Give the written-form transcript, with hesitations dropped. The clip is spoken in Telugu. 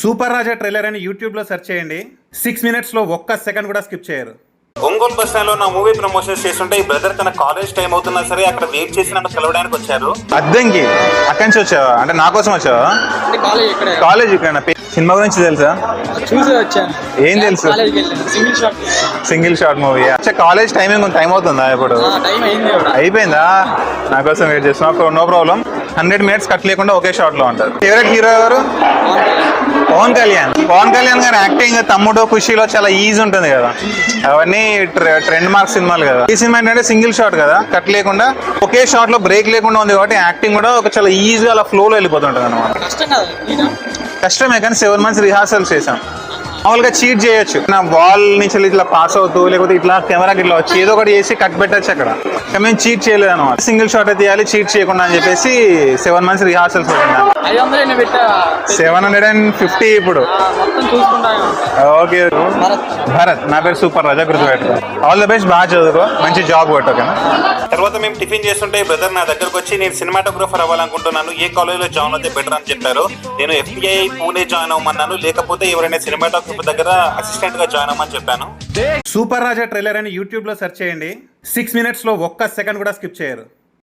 సూపర్ రాజా ట్రైలర్ అని యూట్యూబ్ లో సెర్చ్ చేయండి. 6 minutes లో ఒక్క సెకండ్ కూడా స్కిప్ చేయరు. ఒంగోలు బస్ స్టాండ్ లో నా మూవీ ప్రమోషన్స్ చేస్తుంటే ఈ బ్రదర్ తన కాలేజ్ టైం అవుతున్నా సరే అక్కడ వెయిట్ చేసి నన్ను కలవడానికి వచ్చారు. అద్దంకి అక్కడి నుంచి వచ్చావా? అంటే నా కోసం వచ్చావా? కాలేజ్ ఇక్కడ సినిమా గురించి తెలుసా? చూసి వచ్చాను. ఏం తెలుసు? Single shot movie. College timing time అవుతుందా? ఇప్పుడు అయిపోయిందా? నా కోసం వెయిట్ చేస్తున్నా. No problem. 100 minutes కట్ లేకుండా ఒకే షాట్ లో ఉంటారు. ఫేవరెట్ హీరో ఎవరు? పవన్ కళ్యాణ్. పవన్ కళ్యాణ్ గారి యాక్టింగ్ తమ్ముడు ఖుషీలో చాలా ఈజీ ఉంటుంది కదా, అవన్నీ ట్రెండ్ మార్క్ సినిమాలు కదా. ఈ సినిమా ఏంటంటే సింగిల్ షాట్ కదా, కట్ లేకుండా ఒకే షాట్ లో బ్రేక్ లేకుండా ఉంది కాబట్టి యాక్టింగ్ కూడా ఒక చాలా ఈజీగా అలా ఫ్లో లో వెళ్ళిపోతుంటది అనమాట. కష్టమే కానీ 7 months రిహార్సల్స్ చేసాం. మామూలుగా చీట్ చేయొచ్చు, నా వాల్ నుంచి ఇట్లా పాస్ అవుతూ లేకపోతే ఇట్లా కెమెరాకి ఇట్లా వచ్చి ఏదో ఒకటి చేసి కట్ పెట్టచ్చు అక్కడ. మేము చీట్ చేయలేదు అనమాట. సింగిల్ షాట్ తీయాలి చీట్ చేయకుండా అని చెప్పేసి 7 months రిహార్సల్స్ పెట్టినాను. 750 ఇప్పుడు. ఓకే భరత్, నా పేరు సూపర్ రాజా, గుర్తుపెట్టుకో. ఆల్ ద బెస్ట్, బాగా చదువుకో, మంచి జాబ్ కొట్టు. ఓకేనా? తర్వాత మేము టిఫిన్ చేస్తుంటే బ్రదర్ నా దగ్గరకు వచ్చి నేను సినిమాటోగ్రఫర్ అవ్వాలనుకుంటున్నాను, ఏ కాలేజ్లో జాయిన్ అయితే బెటర్ అని చెప్పారు. నేను FTI పూణే జాయిన్ అవ్వమన్నాను, లేకపోతే ఎవరైనా సినిమాటోగ్రఫర్ దగ్గర అసిస్టెంట్ గా జాయిన్ అవ్వమని చెప్పాను. సూపర్ రాజా ట్రైలర్ అని యూట్యూబ్ లో సెర్చ్ చేయండి. 6 minutes లో ఒక్క సెకండ్ కూడా స్కిప్ చేయరు.